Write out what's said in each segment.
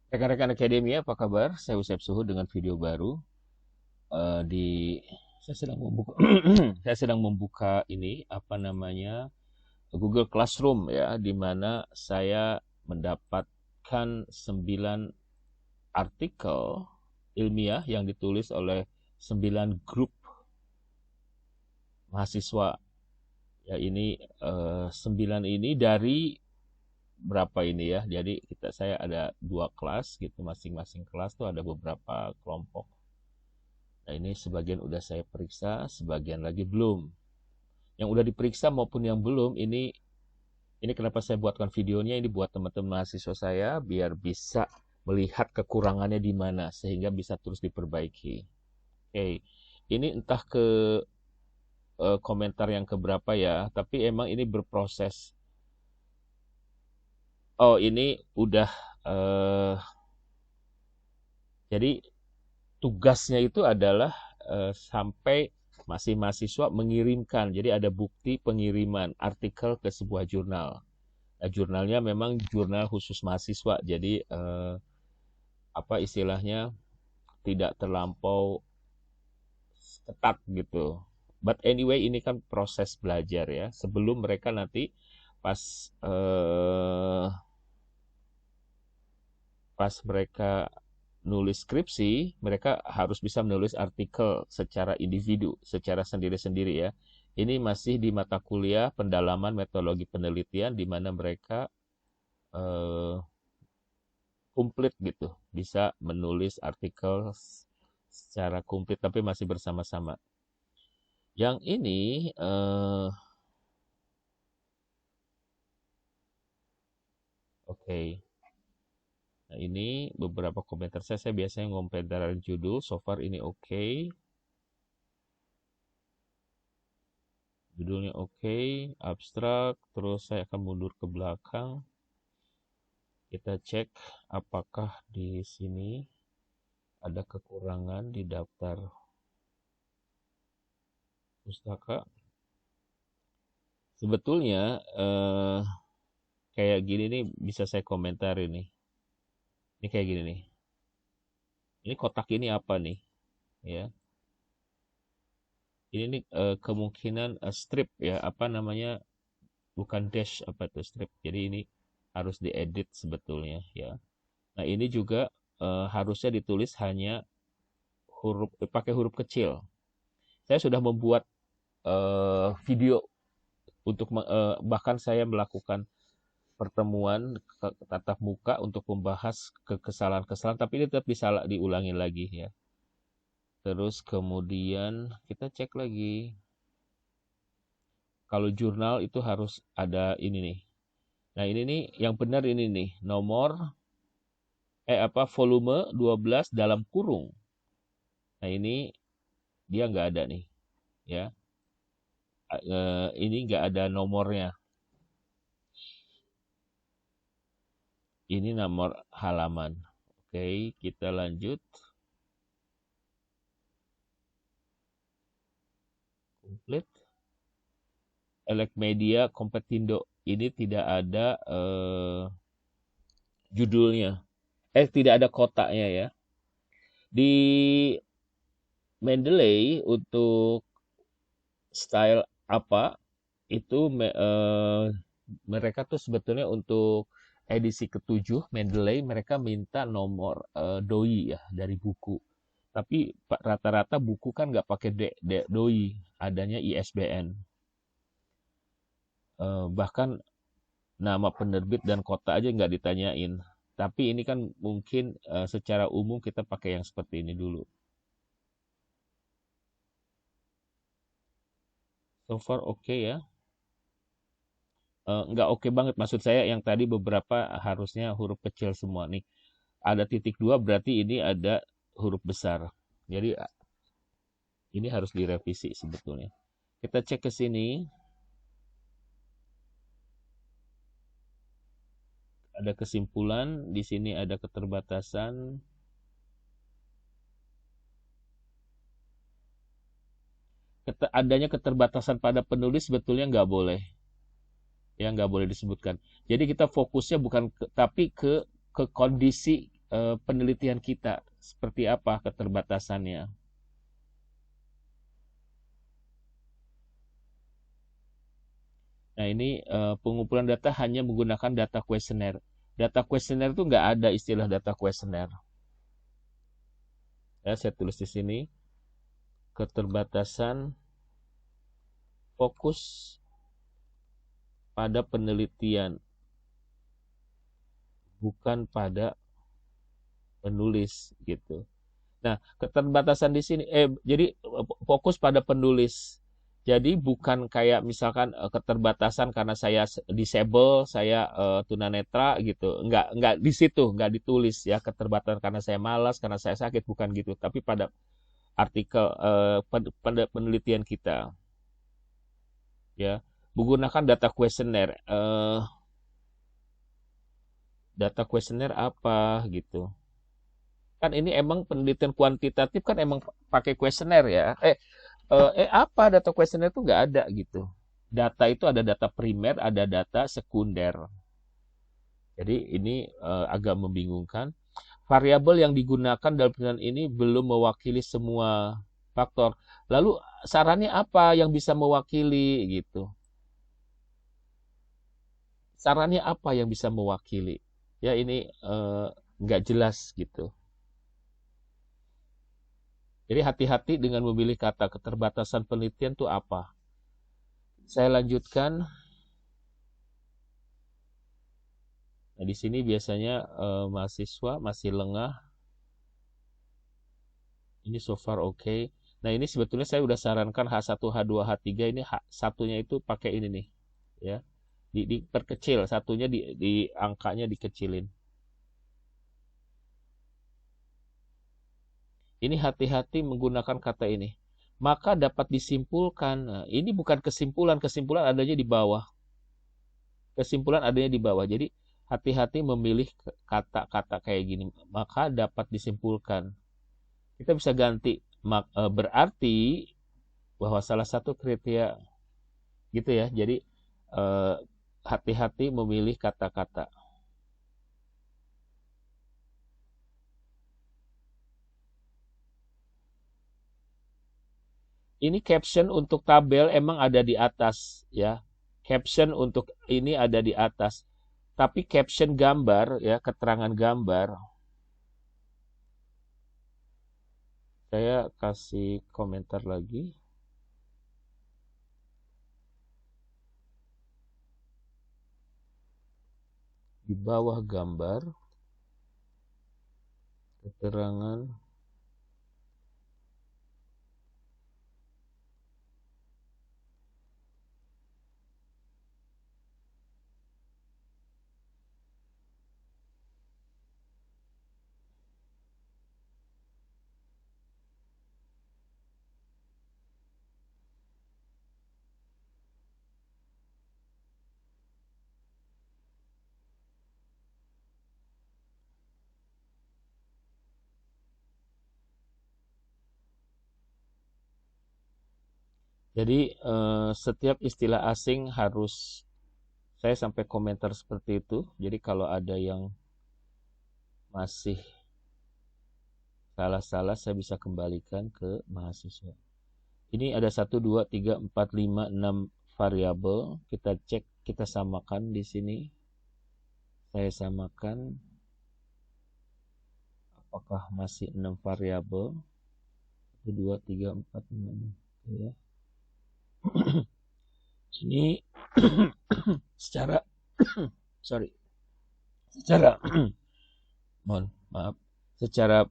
Rekan-rekan Akademia, apa kabar? Saya Usep Suhu dengan video baru. Di saya sedang membuka saya sedang membuka ini apa namanya Google Classroom ya, di mana saya mendapatkan 9 artikel ilmiah yang ditulis oleh 9 grup mahasiswa. Ya ini 9 ini dari berapa ini ya? Jadi saya ada 2 kelas gitu, masing-masing kelas tuh ada beberapa kelompok. Nah, ini sebagian udah saya periksa, sebagian lagi belum. Yang udah diperiksa maupun yang belum, ini kenapa saya buatkan videonya ini buat teman-teman mahasiswa saya biar bisa melihat kekurangannya di mana sehingga bisa terus diperbaiki. Oke, ini entah ke komentar yang keberapa ya, tapi emang ini berproses. Oh, ini udah eh, jadi tugasnya itu adalah sampai masih mahasiswa mengirimkan. Jadi ada bukti pengiriman artikel ke sebuah jurnal. Nah, jurnalnya memang jurnal khusus mahasiswa. Jadi apa istilahnya tidak terlampau ketat gitu. But anyway, ini kan proses belajar ya. Sebelum mereka nanti pas eh, pas mereka nulis skripsi, mereka harus bisa menulis artikel secara individu, secara sendiri-sendiri ya. Ini masih di mata kuliah pendalaman metodologi penelitian di mana mereka eh, komplit gitu, bisa menulis artikel secara komplit tapi masih bersama-sama. Yang ini oke. Okay. Nah, ini beberapa komentar saya biasanya ngomentar judul, so far ini oke. Okay. Judulnya oke, abstrak, terus saya akan mundur ke belakang. Kita cek apakah di sini ada kekurangan di daftar pustaka. Sebetulnya kayak gini nih bisa saya komentar ini. Ini kayak gini nih. Ini kotak ini apa nih? Ya, ini nih kemungkinan strip ya, apa namanya? Bukan dash apa itu strip. Jadi ini harus diedit sebetulnya ya. Nah, ini juga harusnya ditulis hanya pakai huruf kecil. Saya sudah membuat video untuk bahkan saya melakukan pertemuan tatap muka untuk membahas kesalahan-kesalahan, tapi ini tetap diulangi lagi ya. Terus kemudian kita cek lagi. Kalau jurnal itu harus ada ini nih. Nah, ini nih yang benar ini nih, nomor volume 12 dalam kurung. Nah, ini dia nggak ada nih ya. Ini nggak ada nomornya. Ini nomor halaman. Oke, kita lanjut. Komplit. Elek Media Kompetindo. Ini tidak ada judulnya. Tidak ada kotaknya ya. Di Mendeley untuk style apa itu mereka tuh sebetulnya untuk edisi ke-7 Mendeley mereka minta nomor doi ya dari buku. Tapi rata-rata buku kan nggak pakai doi, adanya ISBN. Bahkan nama penerbit dan kota aja nggak ditanyain. Tapi ini kan mungkin secara umum kita pakai yang seperti ini dulu. So far oke ya. Nggak oke banget. Maksud saya yang tadi beberapa harusnya huruf kecil semua nih. Ada titik dua berarti ini ada huruf besar. Jadi ini harus direvisi sebetulnya. Kita cek ke sini. Ada kesimpulan. Di sini ada keterbatasan. Adanya keterbatasan pada penulis sebetulnya nggak boleh. Ya nggak boleh disebutkan. Jadi kita fokusnya bukan tapi ke kondisi penelitian kita seperti apa keterbatasannya. Nah, ini pengumpulan data hanya menggunakan data kuesioner. Data kuesioner itu nggak ada istilah data kuesioner. Ya, saya tulis di sini, keterbatasan fokus pada penelitian, bukan pada penulis gitu. Nah, keterbatasan di sini, jadi fokus pada penulis. Jadi bukan kayak misalkan keterbatasan karena saya disable, saya tunanetra gitu. Enggak di situ, enggak ditulis ya keterbatasan karena saya malas, karena saya sakit, bukan gitu. Tapi pada artikel pada penelitian kita ya menggunakan data kuesioner. Data kuesioner apa gitu. Kan ini emang penelitian kuantitatif kan emang pakai kuesioner ya. Apa data kuesioner itu nggak ada gitu. Data itu ada data primer, ada data sekunder. Jadi ini agak membingungkan. Variabel yang digunakan dalam penelitian ini belum mewakili semua faktor. Lalu sarannya apa yang bisa mewakili gitu? Sarannya apa yang bisa mewakili? Ya ini nggak jelas gitu. Jadi hati-hati dengan memilih kata keterbatasan penelitian itu apa. Saya lanjutkan. Nah, di sini biasanya mahasiswa masih lengah. Ini so far oke. Okay. Nah, ini sebetulnya saya udah sarankan H1, H2, H3 ini satunya itu pakai ini nih, ya. Diperkecil, satunya di angkanya dikecilin. Ini hati-hati menggunakan kata ini. Maka dapat disimpulkan. Nah, ini bukan kesimpulan, kesimpulan adanya di bawah. Kesimpulan adanya di bawah. Jadi hati-hati memilih kata-kata kayak gini. Maka dapat disimpulkan. Kita bisa ganti. Berarti bahwa salah satu kriteria gitu ya. Jadi hati-hati memilih kata-kata. Ini caption untuk tabel emang ada di atas ya. Caption untuk ini ada di atas. Tapi caption gambar ya, keterangan gambar. Saya kasih komentar lagi. Di bawah gambar keterangan jadi setiap istilah asing harus saya sampai komentar seperti itu. Jadi kalau ada yang masih salah-salah saya bisa kembalikan ke mahasiswa. Ini ada 1, 2, 3, 4, 5, 6 variabel. Kita cek, kita samakan di sini. Saya samakan apakah masih 6 variabel. 1, 2, 3, 4, 5, 6. Ya. Ini secara sorry. Secara maaf. Secara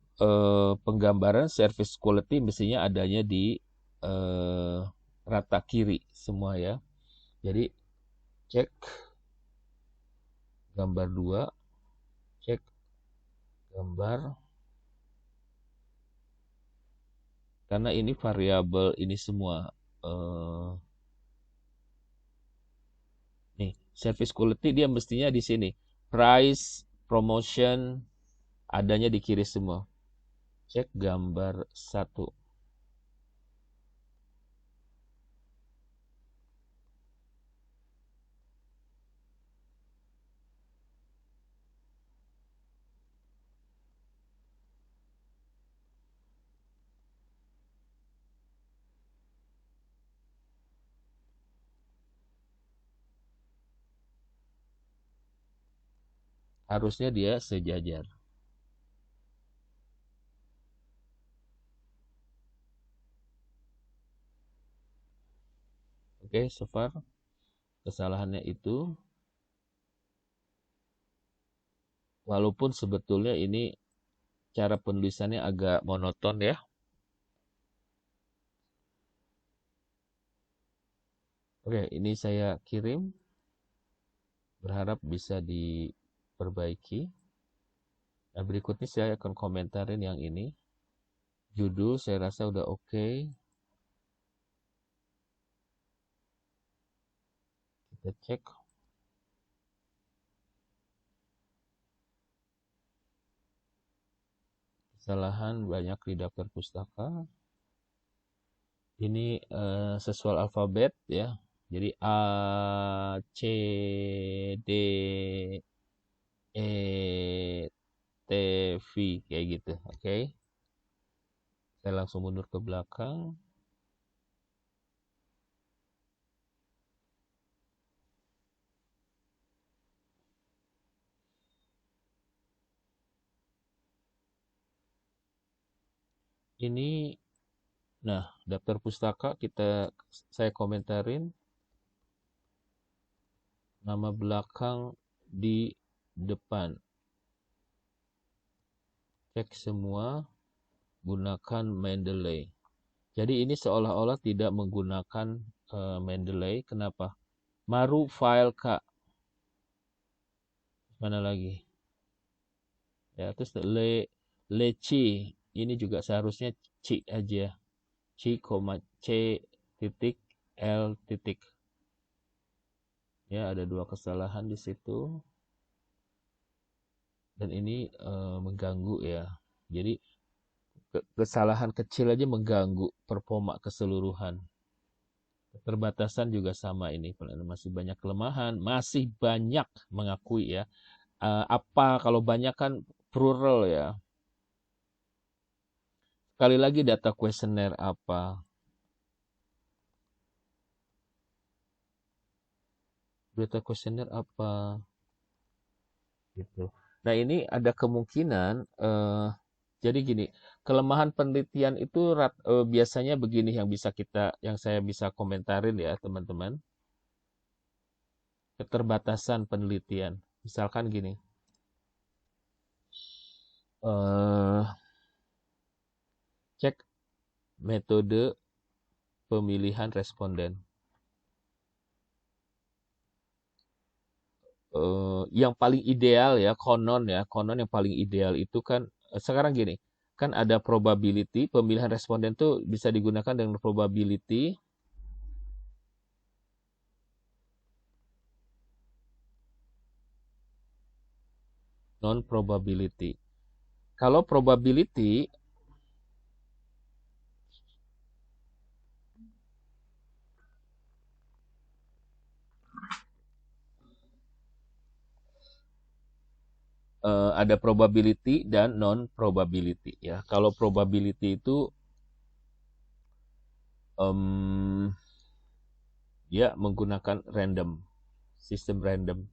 penggambaran service quality mestinya adanya di rata kiri semua ya. Jadi cek gambar 2, cek gambar, karena ini variabel ini semua nih service quality dia mestinya di sini price promotion adanya di kiri semua. Cek gambar 1. Harusnya dia sejajar. Oke, so far kesalahannya itu, walaupun sebetulnya ini cara penulisannya agak monoton ya. Oke, ini saya kirim, berharap bisa diperbaiki. Nah, berikutnya saya akan komentarin yang ini. Judul saya rasa udah oke. Kita cek. Kesalahan banyak di daftar pustaka. Ini sesuai alfabet ya. Jadi A, C, D, E, T, V kayak gitu. Oke. Saya langsung mundur ke belakang. Ini, nah, daftar pustaka saya komentarin nama belakang di depan. Cek semua, gunakan Mendeley. Jadi ini seolah-olah tidak menggunakan Mendeley. Kenapa? Maru file Kak. Mana lagi? Ya, terus leci. Ini juga seharusnya C aja. C, C titik L titik. Ya, ada dua kesalahan di situ. Dan ini mengganggu ya. Jadi kesalahan kecil aja mengganggu performa keseluruhan. Keterbatasan juga sama ini. Masih banyak kelemahan. Masih banyak mengakui ya. Apa kalau banyak kan plural ya. Sekali lagi data kuesioner apa? Data kuesioner apa? Gitu. Nah ini ada kemungkinan, jadi gini, kelemahan penelitian itu biasanya begini yang saya bisa komentarin ya teman-teman. Keterbatasan penelitian, misalkan gini, cek metode pemilihan responden. Yang paling ideal ya, konon yang paling ideal itu kan sekarang gini, kan ada probability, pemilihan responden tuh bisa digunakan dengan probability non probability. Kalau probability ada probability dan non probability ya. Kalau probability itu dia menggunakan sistem random.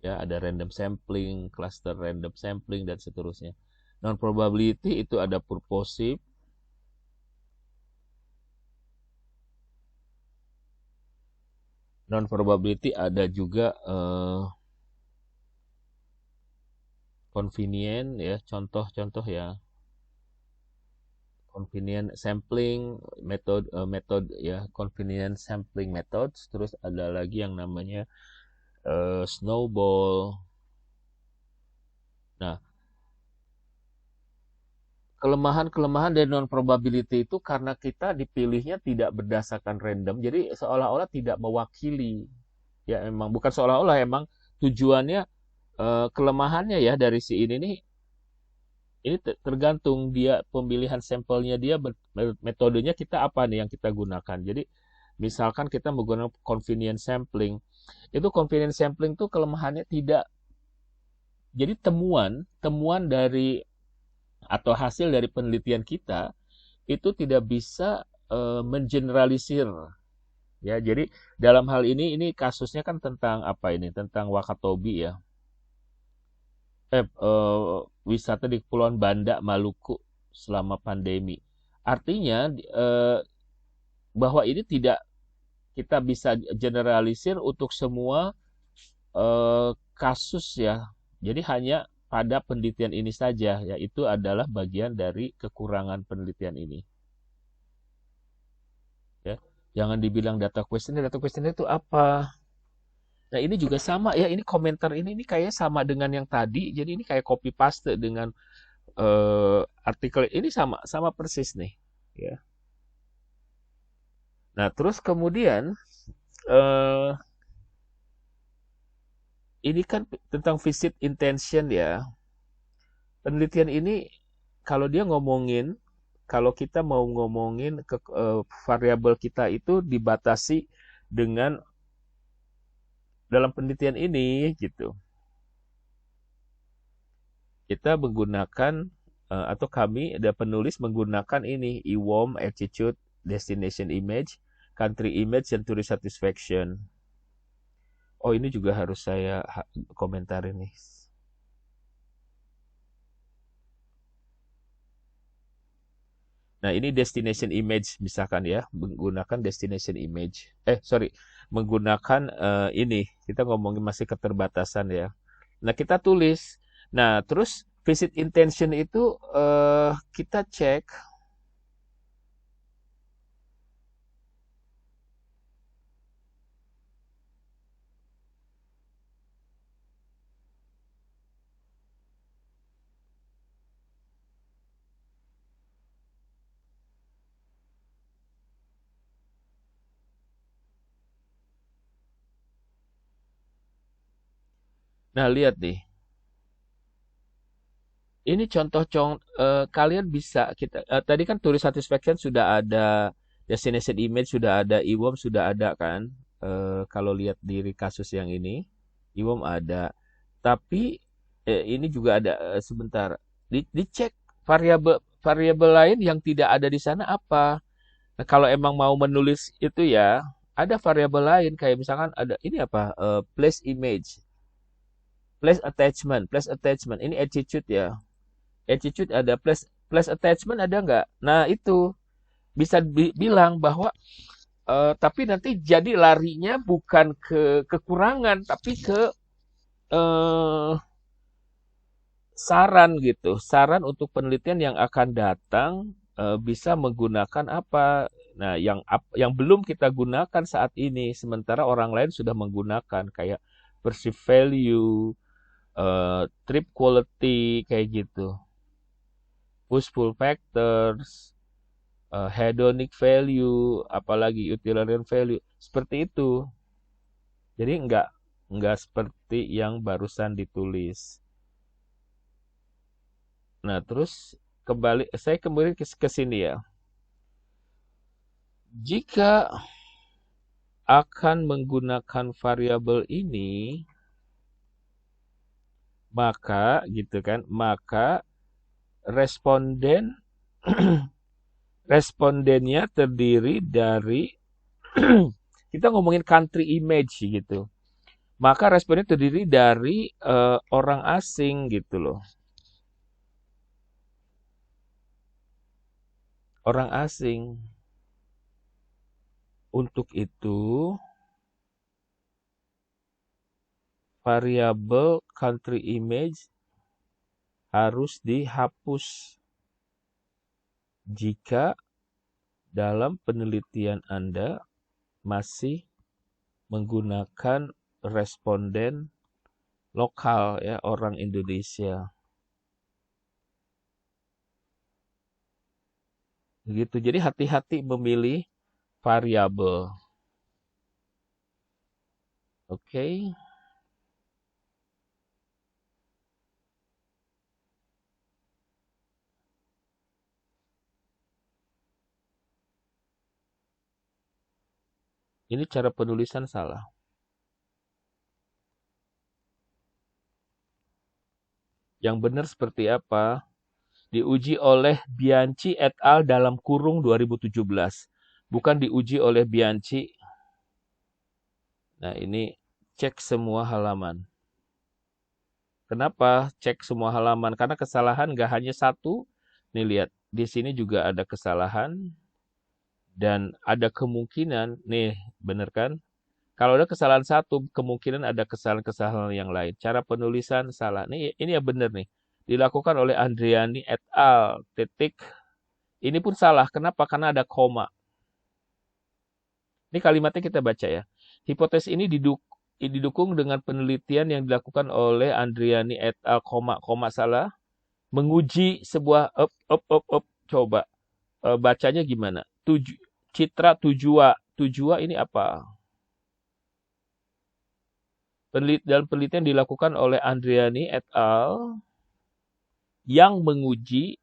Ya, ada random sampling, cluster random sampling dan seterusnya. Non probability itu ada purposive, non probability ada juga convenient ya, contoh-contoh ya. Convenient sampling metode ya, convenient sampling methods. Terus ada lagi yang namanya snowball. Nah, kelemahan dari non probability itu karena kita dipilihnya tidak berdasarkan random, jadi seolah-olah tidak mewakili. Ya emang bukan seolah-olah, emang tujuannya, kelemahannya ya dari si ini nih, ini tergantung dia pemilihan sampelnya, dia metodenya kita apa nih yang kita gunakan. Jadi misalkan kita menggunakan convenient sampling, itu convenient sampling tuh kelemahannya tidak, jadi temuan dari atau hasil dari penelitian kita itu tidak bisa mengeneralisir ya. Jadi dalam hal ini kasusnya kan tentang apa ini? Tentang Wakatobi ya. wisata di Kepulauan Banda, Maluku selama pandemi. Artinya bahwa ini tidak kita bisa generalisir untuk semua kasus ya. Jadi hanya pada penelitian ini saja, yaitu adalah bagian dari kekurangan penelitian ini. Ya, jangan dibilang data questionnaire itu apa? Nah ini juga sama ya, ini komentar ini kayak sama dengan yang tadi, jadi ini kayak copy paste dengan artikel ini sama sama persis nih. Ya. Nah terus kemudian eh, ini kan tentang visit intention ya. Penelitian ini kalau dia ngomongin, kalau kita mau ngomongin variabel kita itu dibatasi dengan dalam penelitian ini gitu. Kita menggunakan atau kami ada penulis menggunakan ini IWOM, attitude, destination image, country image, dan tourist satisfaction. Oh ini juga harus saya komentar ini. Nah, ini destination image misalkan ya, menggunakan destination image. Sorry, menggunakan ini. Kita ngomongin masih keterbatasan ya. Nah, kita tulis. Nah, terus visit intention itu kita cek. Nah, lihat nih. Ini contoh kalian bisa kita tadi kan tourist satisfaction sudah ada, destination image sudah ada, IWOM sudah ada kan? Kalau lihat diri kasus yang ini, IWOM ada. Tapi ini juga ada sebentar. Dicek variabel variabel lain yang tidak ada di sana apa. Nah, kalau emang mau menulis itu ya, ada variabel lain kayak misalkan ada ini apa? Place image, place attachment. Ini attitude ya. Attitude ada, plus attachment ada nggak? Nah itu bisa bilang bahwa tapi nanti jadi larinya bukan ke kekurangan tapi ke eh, saran gitu, saran untuk penelitian yang akan datang bisa menggunakan apa. Nah yang belum kita gunakan saat ini sementara orang lain sudah menggunakan kayak perceived value, trip quality kayak gitu, push-pull factors, hedonic value, apalagi utilitarian value, seperti itu. Jadi nggak seperti yang barusan ditulis. Nah, terus saya kembali ke sini ya. Jika akan menggunakan variabel ini, maka gitu kan, maka responden respondennya terdiri dari kita ngomongin country image gitu. Maka responnya terdiri dari orang asing gitu loh. Orang asing. Untuk itu, variabel country image harus dihapus jika dalam penelitian Anda masih menggunakan responden lokal ya, orang Indonesia. Begitu. Jadi hati-hati memilih variabel. Oke. Ini cara penulisan salah. Yang benar seperti apa? Diuji oleh Bianchi et al. Dalam kurung 2017. Bukan diuji oleh Bianchi. Nah ini cek semua halaman. Kenapa? Cek semua halaman. Karena kesalahan nggak hanya satu. Nih lihat, di sini juga ada kesalahan. Dan ada kemungkinan, nih bener kan? Kalau ada kesalahan satu, kemungkinan ada kesalahan-kesalahan yang lain. Cara penulisan salah. Nih, ini yang benar nih. Dilakukan oleh Andriani et al. Titik. Ini pun salah. Kenapa? Karena ada koma. Ini kalimatnya kita baca ya. Hipotesis ini didukung dengan penelitian yang dilakukan oleh Andriani et al. Koma salah. Menguji sebuah coba. Bacanya gimana? Citra tujua. Tujua ini apa? Dalam penelitian dilakukan oleh Andriani et al. Yang menguji,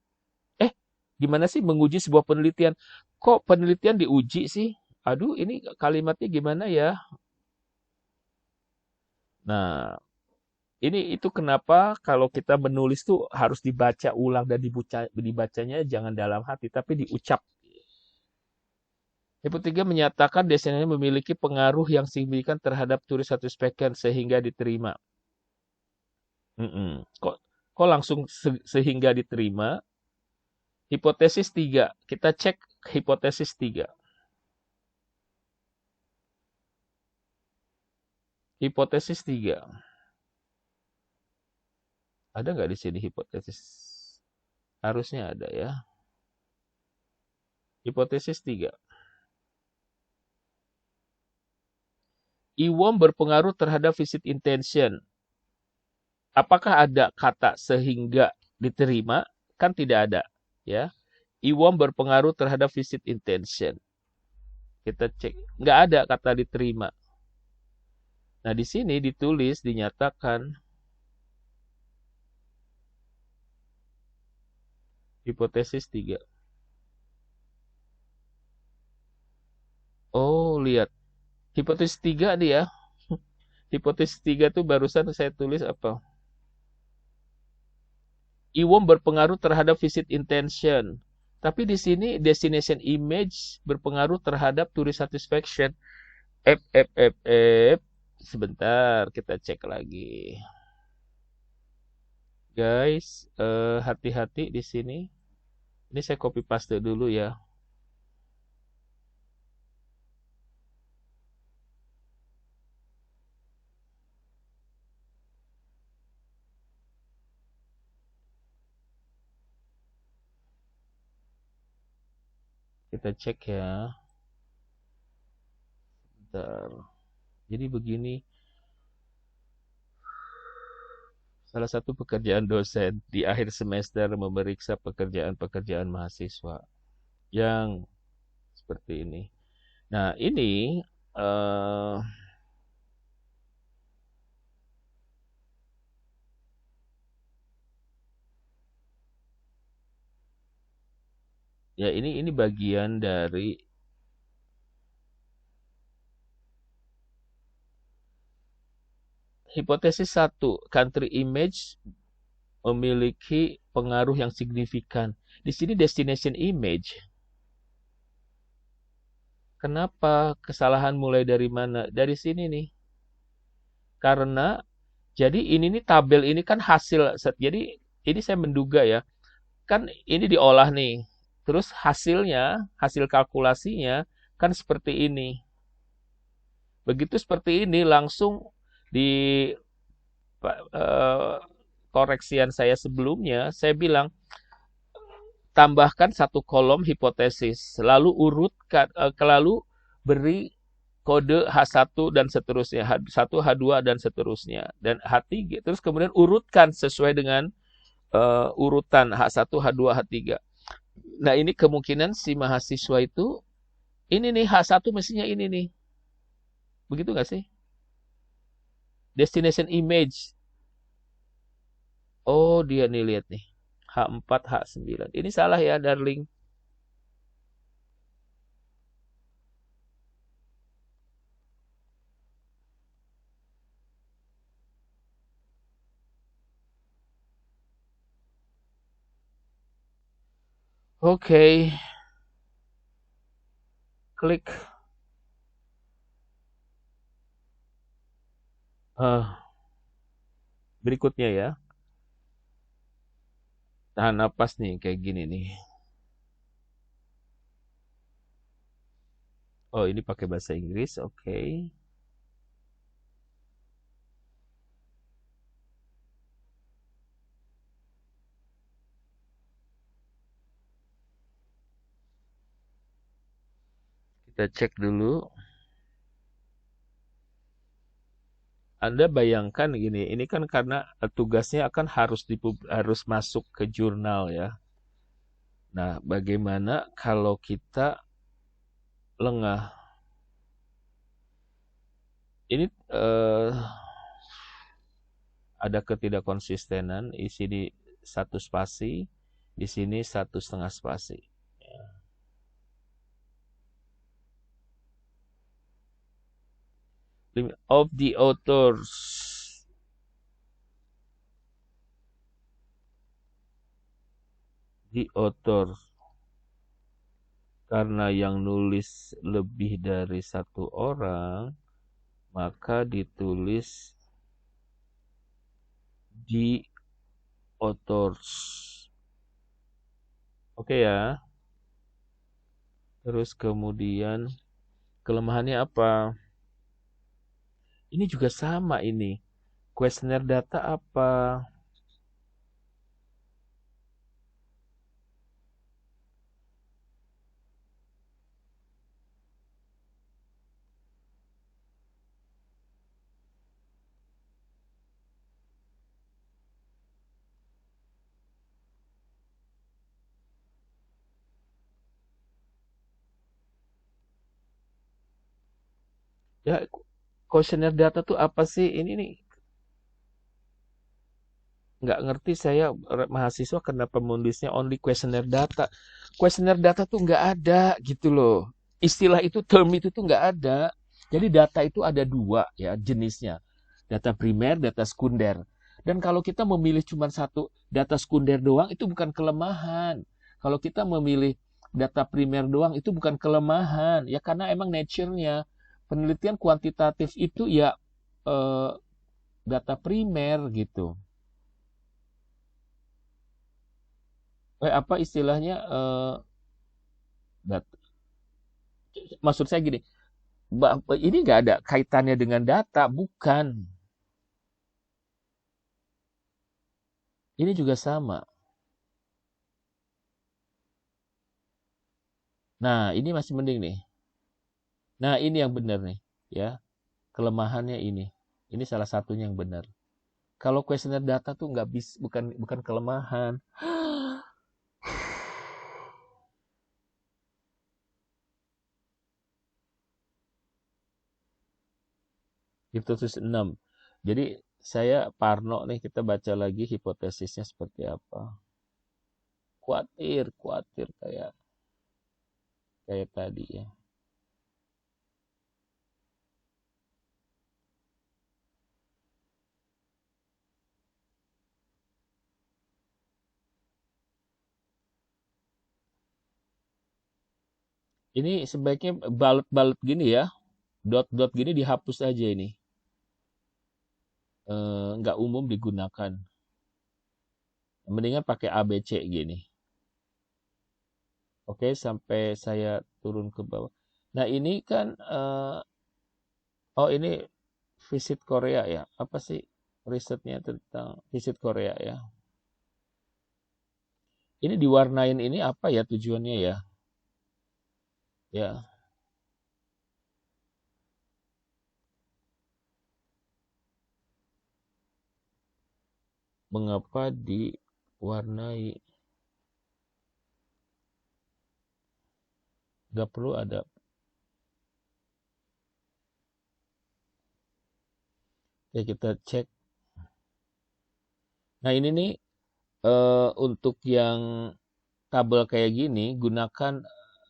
gimana sih menguji sebuah penelitian? Kok penelitian diuji sih? Aduh, ini kalimatnya gimana ya? Nah, itu kenapa kalau kita menulis tuh harus dibaca ulang dan dibacanya jangan dalam hati, tapi diucap. Yang ketiga menyatakan desainnya memiliki pengaruh yang signifikan terhadap turis satu spekern sehingga diterima. Kok langsung sehingga diterima? Hipotesis 3. Kita cek hipotesis 3. Hipotesis 3. Ada nggak di sini hipotesis? Harusnya ada ya. Hipotesis 3. IWOM berpengaruh terhadap visit intention. Apakah ada kata sehingga diterima? Kan tidak ada. Ya. IWOM berpengaruh terhadap visit intention. Kita cek. Nggak ada kata diterima. Nah, di sini ditulis, dinyatakan hipotesis 3. Oh, lihat. Hipotesis 3 nih ya. Hipotesis 3 tuh barusan saya tulis apa? IWOM berpengaruh terhadap visit intention. Tapi di sini destination image berpengaruh terhadap tourist satisfaction. Sebentar, kita cek lagi. Guys, hati-hati di sini. Ini saya copy paste dulu ya. Kita cek ya. Bentar. Jadi begini. Salah satu pekerjaan dosen di akhir semester memeriksa pekerjaan-pekerjaan mahasiswa yang seperti ini. Nah, ini ya ini bagian dari hipotesis 1, country image memiliki pengaruh yang signifikan. Di sini destination image. Kenapa kesalahan mulai dari mana? Dari sini nih. Karena jadi ini nih tabel ini kan hasil. Jadi ini saya menduga ya. Kan ini diolah nih. Terus hasilnya, hasil kalkulasinya kan seperti ini. Begitu seperti ini langsung di koreksian saya sebelumnya, saya bilang tambahkan satu kolom hipotesis, lalu urutkan, lalu beri kode H1 dan seterusnya, H1, H2 dan seterusnya, dan H3, terus kemudian urutkan sesuai dengan urutan H1, H2, H3. Nah, ini kemungkinan si mahasiswa itu, ini nih H1 mestinya ini nih. Begitu nggak sih? Destination image. Oh, dia nih lihat nih. H4, H9. Ini salah ya, darling. Oke. Klik. Berikutnya ya. Tahan napas nih kayak gini nih. Oh, ini pakai bahasa Inggris. Oke. Kita cek dulu. Anda bayangkan gini, ini kan karena tugasnya akan harus masuk ke jurnal ya. Nah, bagaimana kalau kita lengah? Ini ada ketidakkonsistenan, isi di satu spasi, di sini 1,5 spasi. Of the authors. The author. Karena yang nulis lebih dari satu orang, maka ditulis the authors. Oke ya. Terus kemudian kelemahannya apa? Ini juga sama ini. Questionnaire data apa? Ya, questionnaire data tuh apa sih? Ini nih nggak ngerti saya mahasiswa kenapa menulisnya only questionnaire data. Questionnaire data tuh nggak ada gitu loh. Istilah itu, term itu tuh nggak ada. Jadi data itu ada dua ya jenisnya. Data primer, data sekunder. Dan kalau kita memilih cuma satu data sekunder doang itu bukan kelemahan. Kalau kita memilih data primer doang itu bukan kelemahan. Ya karena emang nature-nya penelitian kuantitatif itu ya eh, data primer gitu. Apa istilahnya dat- maksud saya gini, ini nggak ada kaitannya dengan data, bukan. Ini juga sama. Nah, ini masih mending nih. Nah, ini yang benar nih, ya. Kelemahannya ini. Ini salah satunya yang benar. Kalau kuesioner data tuh nggak bisa, bukan kelemahan. Hipotesis 6. Jadi saya Parno nih, kita baca lagi hipotesisnya seperti apa. Khawatir kayak tadi ya. Ini sebaiknya balet-balet gini ya, dot-dot gini dihapus aja ini. Nggak umum digunakan. Mendingan pakai ABC gini. Oke, sampai saya turun ke bawah. Nah, ini kan, oh ini visit Korea ya. Apa sih risetnya tentang visit Korea ya? Ini diwarnain ini apa ya tujuannya ya? Ya, mengapa diwarnai? Gak perlu ada. Ya kita cek. Nah ini nih untuk yang tabel kayak gini gunakan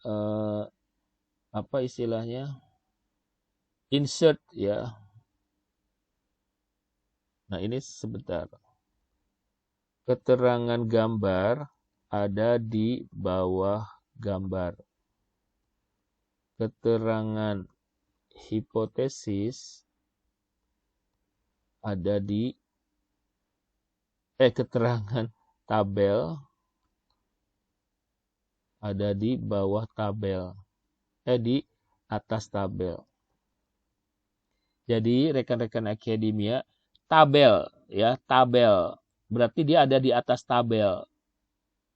eh, apa istilahnya? Insert ya. Nah ini sebentar. Keterangan gambar ada di bawah gambar. Keterangan hipotesis ada di keterangan tabel ada di bawah tabel, di atas tabel. Jadi rekan-rekan akademia, tabel ya, tabel. Berarti dia ada di atas tabel.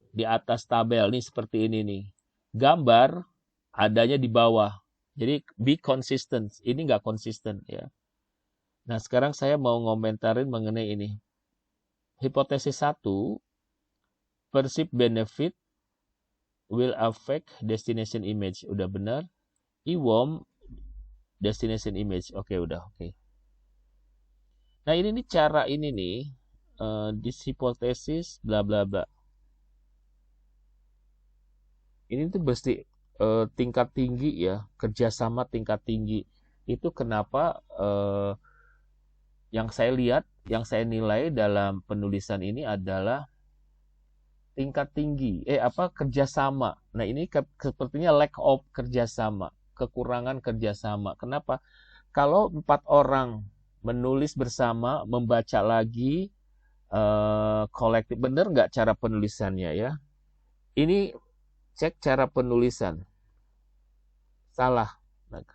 Di atas tabel nih seperti ini nih. Gambar adanya di bawah. Jadi be consistent. Ini nggak konsisten ya. Nah, sekarang saya mau ngomentarin mengenai ini. Hipotesis 1, perceived benefit will affect destination image. Udah benar. IWOM destination image. Oke, udah oke. Nah, ini nih cara ini nih, this hipotesis bla bla bla. Ini tuh mesti tingkat tinggi ya, kerjasama tingkat tinggi. Itu kenapa yang saya lihat, yang saya nilai dalam penulisan ini adalah tingkat tinggi, kerjasama. Nah, ini sepertinya lack of kerjasama, kekurangan kerjasama. Kenapa? Kalau 4 orang menulis bersama, membaca lagi, kolektif, bener nggak cara penulisannya ya? Ini cek cara penulisan, salah. Nah,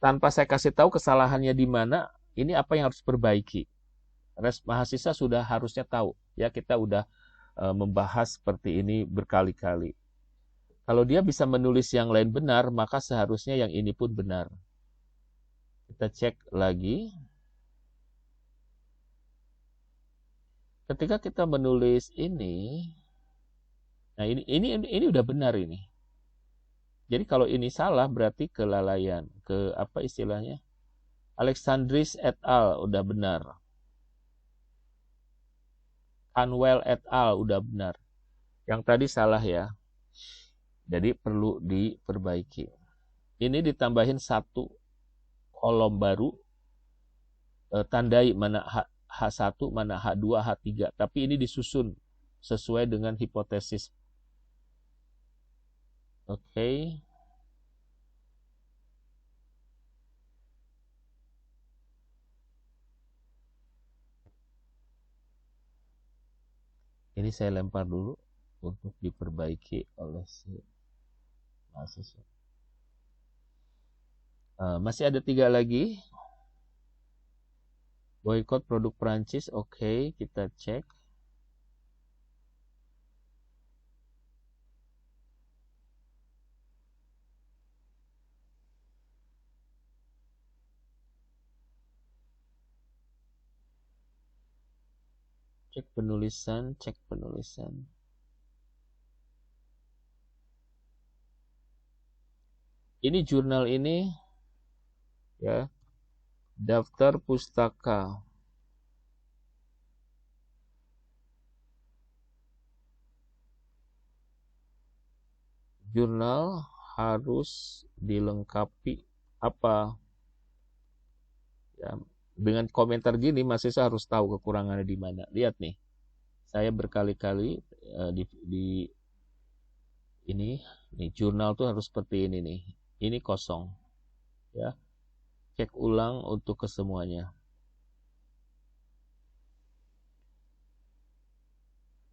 tanpa saya kasih tahu kesalahannya di mana, ini apa yang harus diperbaiki. Mahasiswa sudah harusnya tahu, ya kita udah membahas seperti ini berkali-kali. Kalau dia bisa menulis yang lain benar, maka seharusnya yang ini pun benar. Kita cek lagi. Ketika kita menulis ini, nah ini udah benar ini. Jadi kalau ini salah berarti kelalaian, apa istilahnya? Alexandris et al. Udah benar. Unwell et al. Udah benar. Yang tadi salah ya. Jadi perlu diperbaiki. Ini ditambahin 1 kolom baru. Tandai mana H1, mana H2, H3. Tapi ini disusun sesuai dengan hipotesis. Oke. Ini saya lempar dulu untuk diperbaiki oleh si mahasiswa. Masih ada 3 lagi. Boykot produk Prancis. Oke, kita cek. Cek penulisan. Ini jurnal ini ya, daftar pustaka. Jurnal harus dilengkapi apa? Ya, dengan komentar gini mahasiswa harus tahu kekurangannya di mana. Lihat nih. Saya berkali-kali di ini nih jurnal tuh harus seperti ini nih. Ini kosong. Ya. Cek ulang untuk kesemuanya.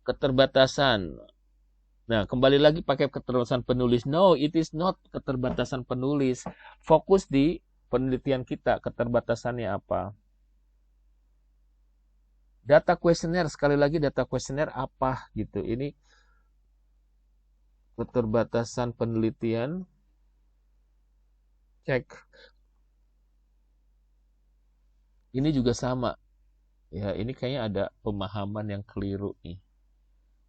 Keterbatasan. Nah, kembali lagi pakai keterbatasan penulis. No, it is not keterbatasan penulis. Fokus di penelitian kita, keterbatasannya apa. Data kuesioner, sekali lagi data kuesioner apa gitu. Ini keterbatasan penelitian. Cek. Ini juga sama. Ya, ini kayaknya ada pemahaman yang keliru nih.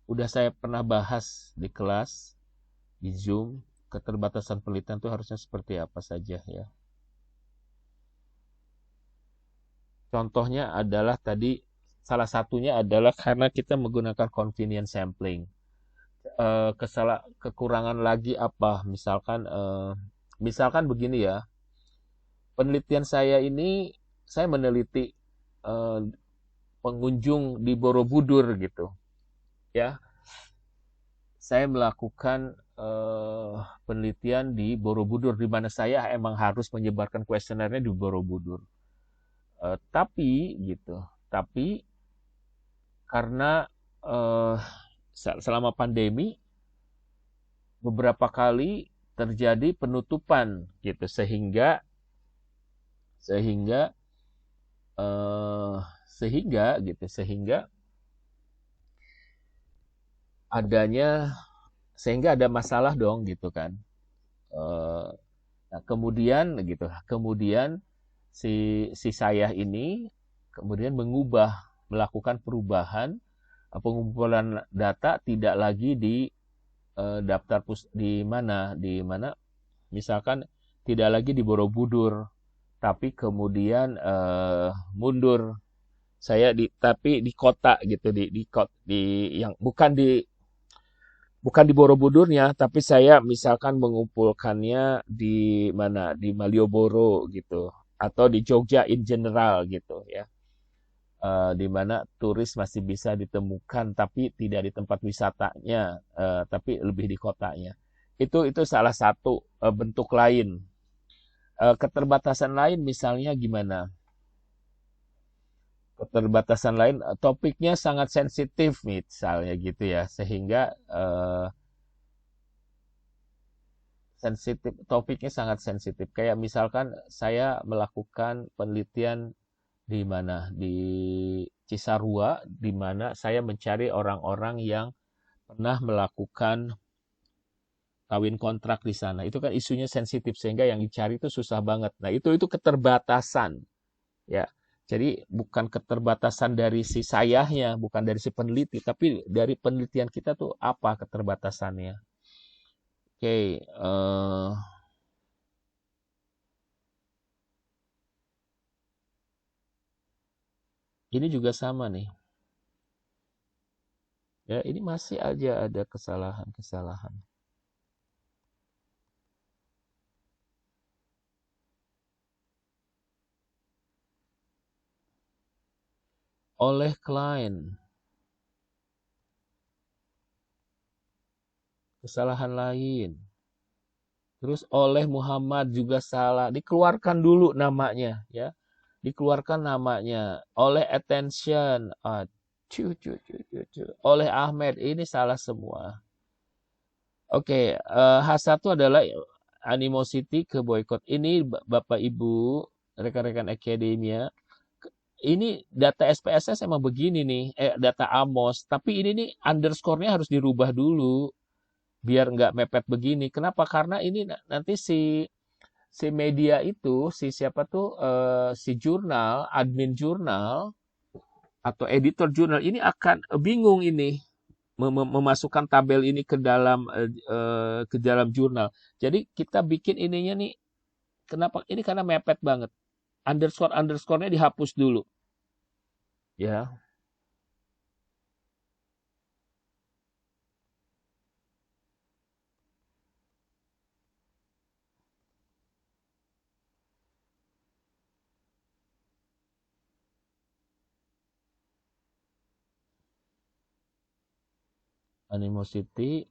Udah saya pernah bahas di kelas, di Zoom, keterbatasan penelitian itu harusnya seperti apa saja ya. Contohnya adalah tadi, salah satunya adalah karena kita menggunakan convenient sampling. Kekurangan lagi apa? Misalkan begini ya, penelitian saya ini, saya meneliti pengunjung di Borobudur gitu. Ya, saya melakukan penelitian di Borobudur, di mana saya emang harus menyebarkan kuesionernya di Borobudur. Tapi karena eh, selama pandemi beberapa kali terjadi penutupan gitu sehingga eh, sehingga adanya sehingga ada masalah dong gitu kan. Eh, nah, kemudian si saya ini kemudian melakukan perubahan, pengumpulan data tidak lagi di daftar di mana misalkan tidak lagi di Borobudur, tapi kemudian mundur saya tapi di kota gitu di yang bukan di Borobudurnya, tapi saya misalkan mengumpulkannya di mana di Malioboro gitu atau di Jogja in general gitu ya. Di mana turis masih bisa ditemukan tapi tidak di tempat wisatanya, tapi lebih di kotanya. Itu salah satu bentuk lain. Keterbatasan lain misalnya gimana? Keterbatasan lain topiknya sangat sensitif misalnya gitu ya, sehingga topiknya sangat sensitif. Kayak misalkan saya melakukan penelitian di mana di Cisarua, di mana saya mencari orang-orang yang pernah melakukan kawin kontrak di sana. Itu kan isunya sensitif sehingga yang dicari itu susah banget. Nah, itu keterbatasan ya. Jadi bukan keterbatasan dari si sayahnya, bukan dari si peneliti, tapi dari penelitian kita tuh apa keterbatasannya. Oke, ini juga sama nih. Ya, ini masih aja ada kesalahan-kesalahan. Oleh klien, kesalahan lain. Terus oleh Muhammad juga salah. Dikeluarkan dulu namanya, ya. Dikeluarkan namanya. Oleh attention. Oleh Ahmed, ini salah semua. Oke, H1 adalah animosity ke boykot. Ini Bapak Ibu, rekan-rekan akademia, ini data SPSS emang begini nih, data AMOS, tapi ini nih underscore-nya harus dirubah dulu biar nggak mepet begini. Kenapa? Karena ini nanti si media itu, si siapa tuh, si jurnal, admin jurnal atau editor jurnal ini akan bingung ini memasukkan tabel ini ke dalam jurnal. Jadi kita bikin ininya nih, kenapa? Ini karena mepet banget. Underscore-nya dihapus dulu. Ya, animosity,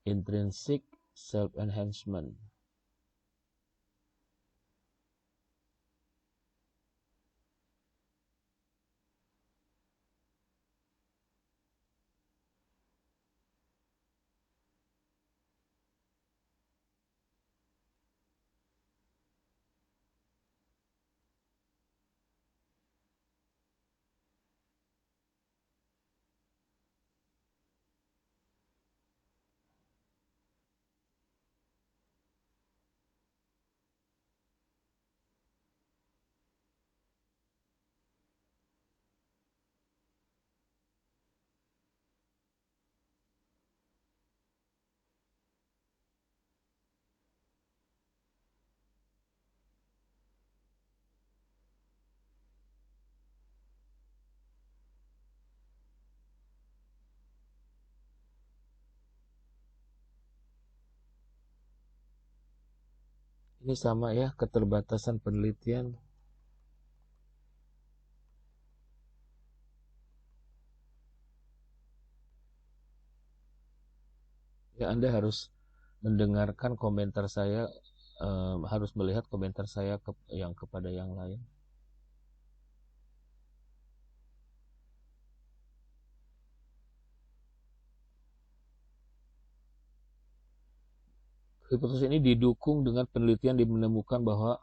intrinsic, self-enhancement. Ini sama ya, keterbatasan penelitian. Ya, Anda harus mendengarkan komentar saya, harus melihat komentar saya yang kepada yang lain. Hipotesis ini didukung dengan penelitian yang menemukan bahwa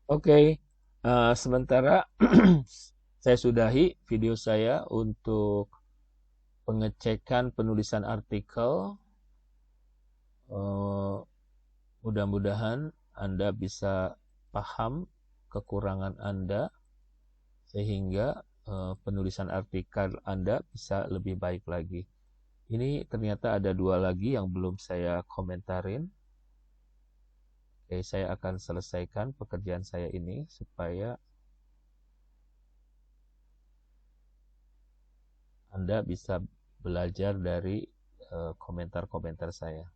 oke, sementara saya sudahi video saya untuk pengecekan penulisan artikel. Eh, Mudah-mudahan Anda bisa paham kekurangan Anda sehingga penulisan artikel Anda bisa lebih baik lagi. Ini ternyata ada 2 lagi yang belum saya komentarin. Oke, saya akan selesaikan pekerjaan saya ini supaya Anda bisa belajar dari komentar-komentar saya.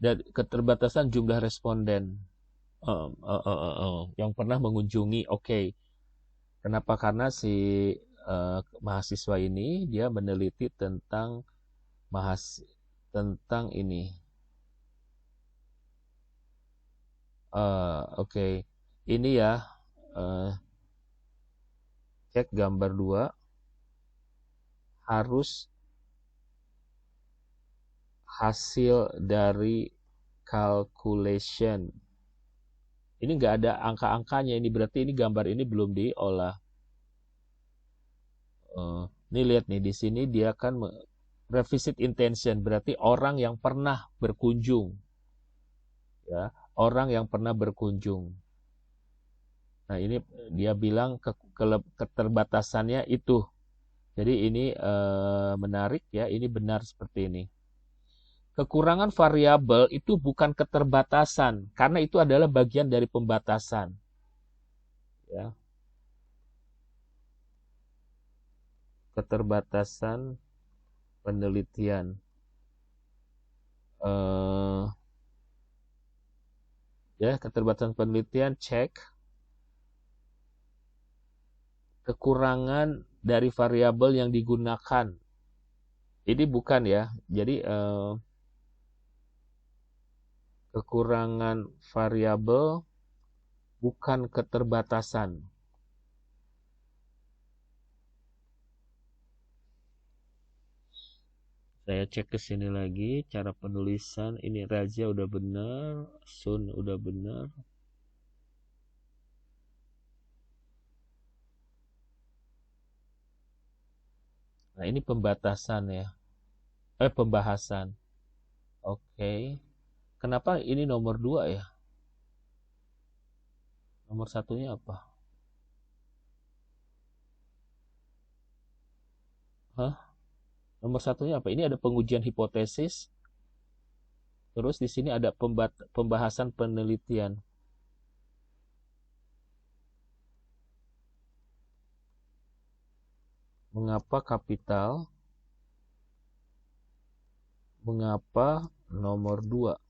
Dan keterbatasan jumlah responden yang pernah mengunjungi. Oke. Kenapa? Karena si mahasiswa ini dia meneliti tentang tentang ini. Oke. Ini ya, cek gambar 2, harus hasil dari calculation. Ini nggak ada angka-angkanya, ini berarti ini gambar ini belum diolah. Ini lihat nih, di sini dia kan revisit intention, berarti orang yang pernah berkunjung, ya, orang yang pernah berkunjung. Nah, ini dia bilang keterbatasannya itu. Jadi ini menarik ya, ini benar seperti ini. Kekurangan variabel itu bukan keterbatasan, karena itu adalah bagian dari pembatasan. Ya. Keterbatasan penelitian. Ya, keterbatasan penelitian, cek. Kekurangan dari variabel yang digunakan. Ini bukan ya. Jadi kekurangan variabel bukan keterbatasan. Saya cek ke sini lagi cara penulisan. Ini Raja udah benar, Sun udah benar. Nah, ini pembatasan ya. Pembahasan. Oke. Kenapa ini nomor 2 ya? Nomor satunya apa? Hah? Nomor satunya apa? Ini ada pengujian hipotesis. Terus di sini ada pembahasan penelitian. Mengapa kapital? Mengapa nomor 2?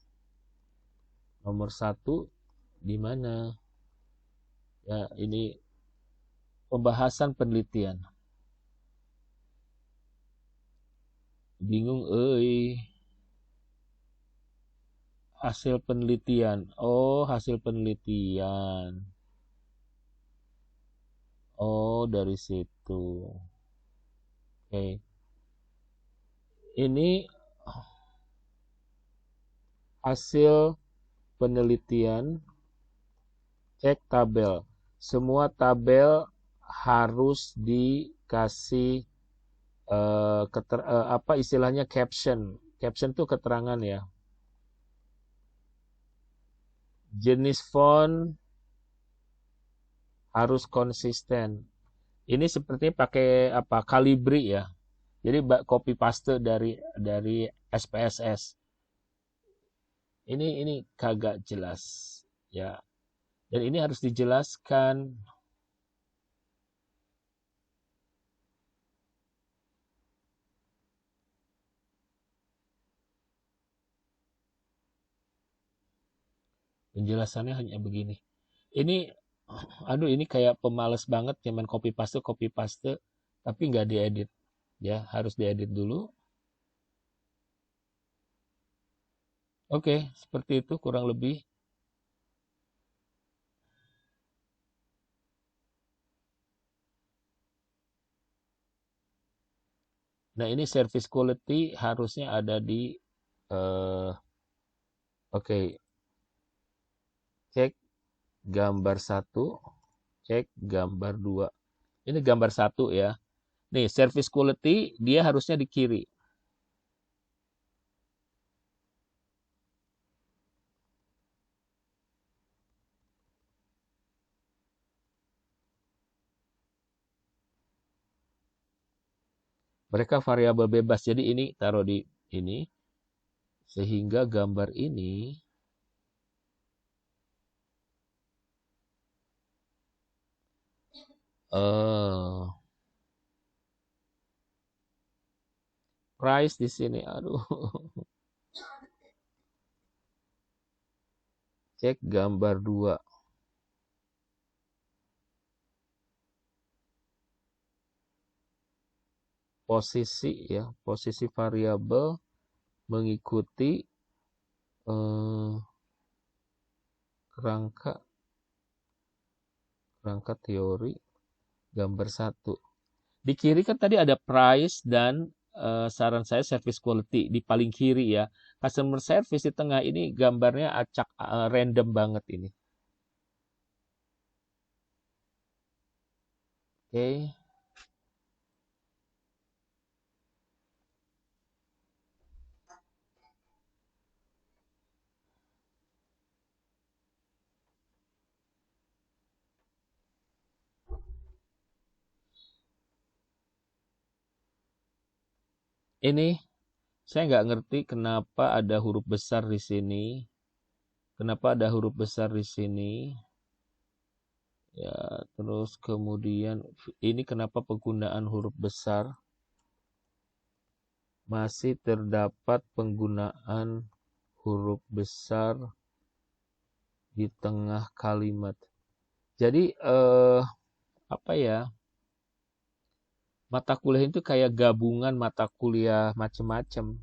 Nomor 1 di mana? Ya, ini pembahasan penelitian. Bingung euy. Hasil penelitian. Oh, hasil penelitian. Oh, dari situ. Oke. Ini hasil penelitian, cek tabel. Semua tabel harus dikasih apa istilahnya caption. Caption itu keterangan ya. Jenis font harus konsisten. Ini sepertinya pakai apa? Calibri ya. Jadi copy paste dari SPSS. Ini kagak jelas ya. Dan ini harus dijelaskan. Penjelasannya hanya begini. Ini, aduh ini kayak pemalas banget cuman copy paste, tapi nggak diedit. Ya, harus diedit dulu. Oke, seperti itu kurang lebih. Nah, ini service quality harusnya ada di oke, cek gambar 1, cek gambar 2. Ini gambar 1 ya. Nih, service quality dia harusnya di kiri. Mereka variabel bebas. Jadi ini taruh di ini sehingga gambar ini price di sini. Aduh. Cek gambar 2. Posisi ya, posisi variabel mengikuti kerangka teori gambar 1. Di kiri kan tadi ada price dan saran saya service quality di paling kiri ya. Customer service di tengah ini gambarnya acak random banget ini. Oke. Ini saya nggak ngerti kenapa ada huruf besar di sini. Kenapa ada huruf besar di sini? Ya, terus kemudian ini kenapa penggunaan huruf besar? Masih terdapat penggunaan huruf besar di tengah kalimat. Jadi apa ya? Mata kuliah itu kayak gabungan mata kuliah macam-macam.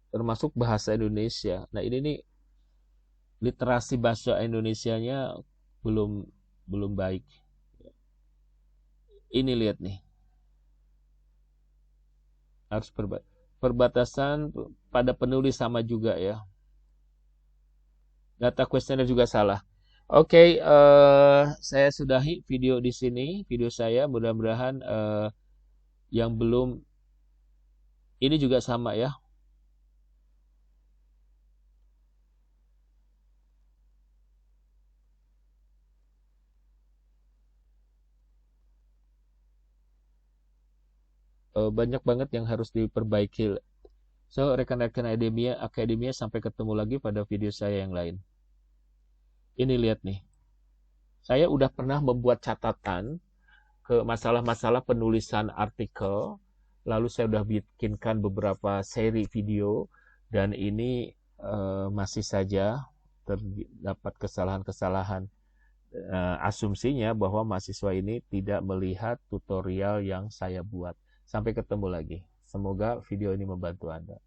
Termasuk bahasa Indonesia. Nah, ini nih literasi bahasa Indonesianya belum baik. Ini lihat nih. Harus perbatasan pada penulis sama juga ya. Data questionnaire juga salah. Oke, saya sudahi video di sini, video saya. Mudah-mudahan yang belum ini juga sama ya. Banyak banget yang harus diperbaiki. So, rekan-rekan akademia sampai ketemu lagi pada video saya yang lain. Ini lihat nih. Saya udah pernah membuat catatan ke masalah-masalah penulisan artikel. Lalu saya udah bikinkan beberapa seri video dan ini masih saja terdapat kesalahan-kesalahan. Asumsinya bahwa mahasiswa ini tidak melihat tutorial yang saya buat. Sampai ketemu lagi. Semoga video ini membantu Anda.